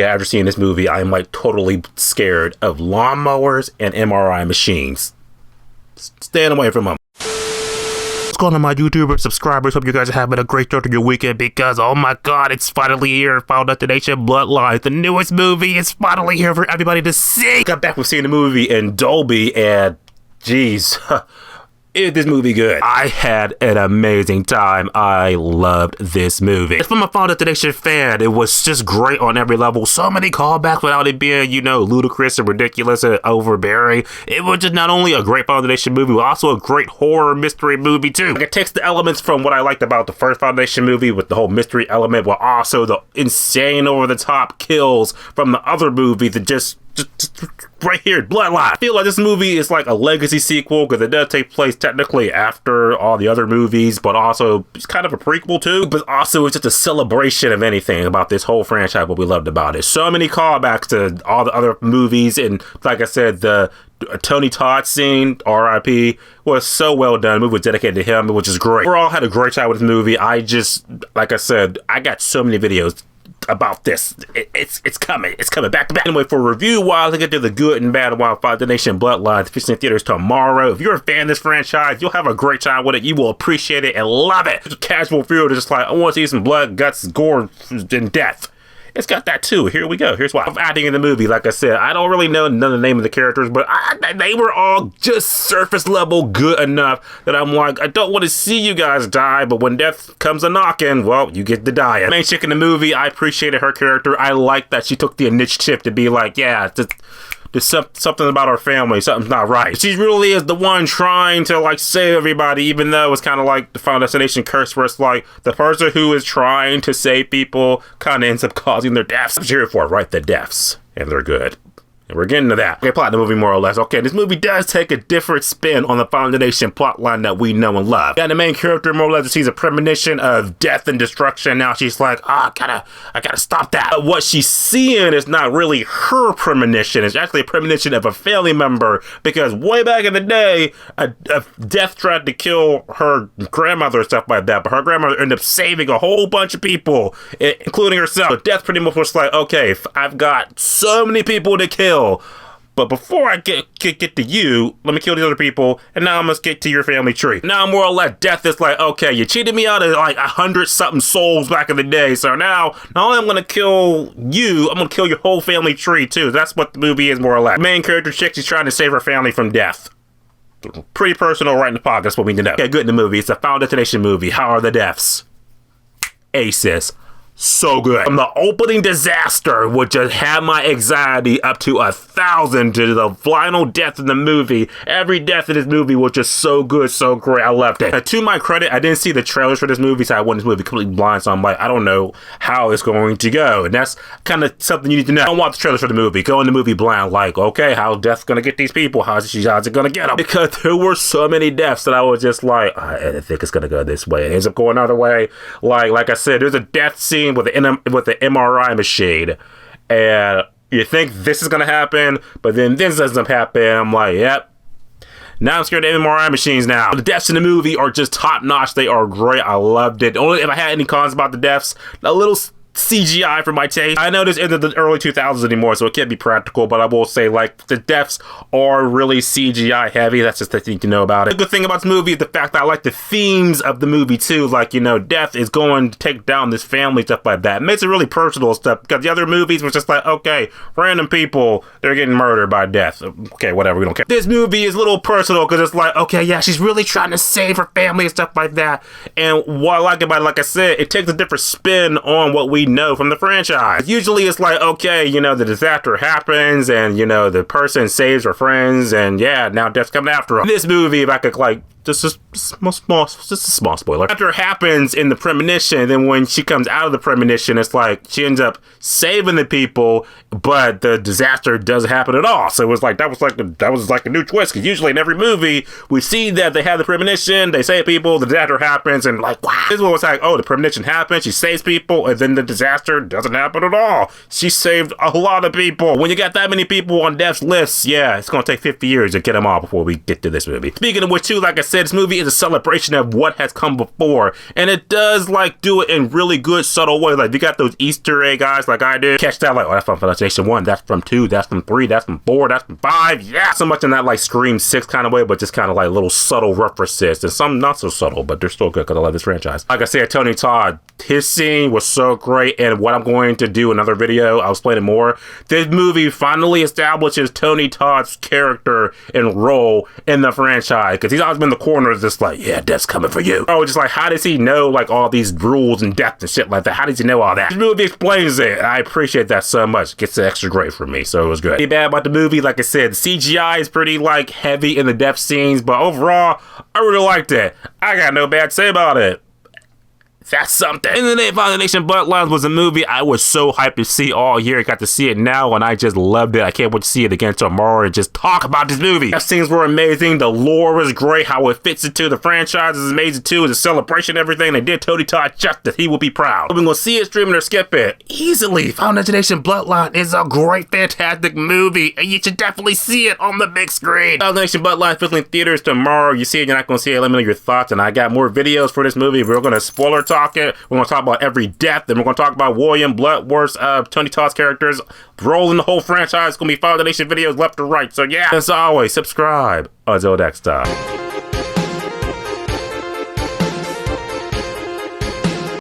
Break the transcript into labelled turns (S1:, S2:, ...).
S1: Yeah, after seeing this movie, I'm like totally scared of lawnmowers and MRI machines. Staying away from them. What's going on, my YouTuber subscribers? Hope you guys are having a great start to your weekend because, oh my god, it's finally here. Final Destination Bloodlines, the newest movie, is finally here for everybody to see. Got back from seeing the movie in Dolby and, geez, is this movie good? I had an amazing time. I loved this movie. From a Final Destination fan, it was just great on every level. So many callbacks without it being, you know, ludicrous and ridiculous and overbearing. It was just not only a great Final Destination movie, but also a great horror mystery movie too. Like, it takes the elements from what I liked about the first Final Destination movie with the whole mystery element, but also the insane over-the-top kills from the other movie that just right here, Bloodline. I feel like this movie is like a legacy sequel because it does take place technically after all the other movies, but also it's kind of a prequel too. But also it's just a celebration of anything about this whole franchise, what we loved about it. So many callbacks to all the other movies, and like I said, the Tony Todd scene, R.I.P., was so well done. The movie was dedicated to him, which is great. Overall, had a great time with this movie. I just, like I said, I got so many videos about this. It's coming back to back. Anyway, for review wise, I get to the good and bad of Final Destination Bloodlines, featuring in theaters tomorrow. If you're a fan of this franchise, you'll have a great time with it. You will appreciate it and love it. It's a casual feel, just like, I want to see some blood, guts, gore, and death. It's got that too. Here we go. Here's why. I'm acting in the movie. Like I said, I don't really know none of the name of the characters, but they were all just surface level good enough that I'm like, I don't want to see you guys die, but when death comes a knocking, well, you get to die. The main chick in the movie, I appreciated her character. I like that she took the initiative to be like, yeah, there's something about our family, something's not right. She really is the one trying to like save everybody, even though it's kind of like the Final Destination curse, where it's like the person who is trying to save people kind of ends up causing their deaths. I'm cheering for it, right? The deaths, and they're good. And we're getting to that. Okay, plot the movie more or less. Okay, this movie does take a different spin on the Final Destination plotline that we know and love. Yeah, the main character more or less sees a premonition of death and destruction. Now she's like, I gotta stop that. But what she's seeing is not really her premonition. It's actually a premonition of a family member, because way back in the day, a death tried to kill her grandmother and stuff like that, but her grandmother ended up saving a whole bunch of people, including herself. So death pretty much was like, okay, I've got so many people to kill, but before I get to you, let me kill the other people, and now I must get to your family tree. Now more or less death is like, okay, you cheated me out of like 100-something souls back in the day, so now not only I'm gonna kill you, I'm gonna kill your whole family tree too. That's what the movie is more or less. The main character chick, she's trying to save her family from death. Pretty personal right in the pocket, that's what we need to know. Okay, good in the movie. It's a Final Destination movie. How are the deaths? Aces. So good. From the opening disaster, which just had my anxiety up to 1,000, to the final death in the movie. Every death in this movie was just so good, so great. I loved it. And to my credit, I didn't see the trailers for this movie, so I went this movie completely blind, so I'm like, I don't know how it's going to go. And that's kind of something you need to know. Don't watch the trailers for the movie. Go in the movie blind, like, okay, how's death gonna get these people? How's it gonna get them? Because there were so many deaths that I was just like, I think it's gonna go this way. It ends up going another way. Like I said, there's a death scene with the MRI machine, and you think this is gonna happen, but then this doesn't happen. I'm like, yep. Now I'm scared of MRI machines now. The deaths in the movie are just top notch. They are great. I loved it. Only if I had any cons about the deaths, a little CGI for my taste. I know this isn't the early 2000s anymore, so it can't be practical, but I will say, like, the deaths are really CGI heavy. That's just the thing to know about it. The good thing about this movie is the fact that I like the themes of the movie too. Like, you know, death is going to take down this family, stuff like that. It makes it really personal stuff, because the other movies was just like, okay, random people, they're getting murdered by death. Okay, whatever, we don't care. This movie is a little personal, because it's like, okay, yeah, she's really trying to save her family and stuff like that. And what I like about it, like I said, it takes a different spin on what we know from the franchise. Usually it's like, okay, you know, the disaster happens, and, you know, the person saves her friends, and yeah, now death's coming after them. In this movie, if I could, like, just a small spoiler. After it happens in the premonition, then when she comes out of the premonition, it's like she ends up saving the people, but the disaster doesn't happen at all. So it was like that was like a new twist, because usually in every movie we see that they have the premonition, they save people, the disaster happens, and like, wow. This one was like, oh, the premonition happens, she saves people, and then the disaster doesn't happen at all. She saved a lot of people. When you got that many people on death's list, yeah, it's gonna take 50 years to get them all before we get to this movie. Speaking of which, too, like I said, said, this movie is a celebration of what has come before, and it does like do it in really good subtle ways. Like you got those Easter egg eyes like I did, catch that like, oh, that's from Foundation 1, that's from 2, that's from 3, that's from 4, that's from 5, yeah, so much in that like Scream 6 kind of way, but just kind of like little subtle references, and some not so subtle, but they're still good because I love this franchise. Like I said, Tony Todd, his scene was so great, and what I'm going to do another video, I'll explain it more. This movie finally establishes Tony Todd's character and role in the franchise, because he's always been in the corner just like, yeah, death's coming for you. Oh, just like, how does he know like all these rules and death and shit like that? How does he know all that? This movie explains it. I appreciate that so much. It gets an extra grade for me, so it was good. Pretty bad about the movie, like I said, CGI is pretty like heavy in the death scenes, but overall, I really liked it. I got no bad to say about it. That's something. And then Foundation Bloodlines was a movie I was so hyped to see all year. I got to see it now and I just loved it. I can't wait to see it again tomorrow and just talk about this movie. The scenes were amazing. The lore was great. How it fits into the franchise is amazing too. It's a celebration, everything. They did Tony Todd justice. He will be proud. We're gonna see it, streaming or skip it easily. Foundation Bloodline is a great, fantastic movie, and you should definitely see it on the big screen. Foundation Bloodline filling theaters tomorrow. You see it, you're not gonna see it. Let me know your thoughts. And I got more videos for this movie. We're gonna spoiler talk it. We're going to talk about every death, and we're going to talk about William Bloodworth's Tony Todd's characters, rolling the whole franchise. It's going to be Foundation videos left to right. So yeah, as always, subscribe. Until next time.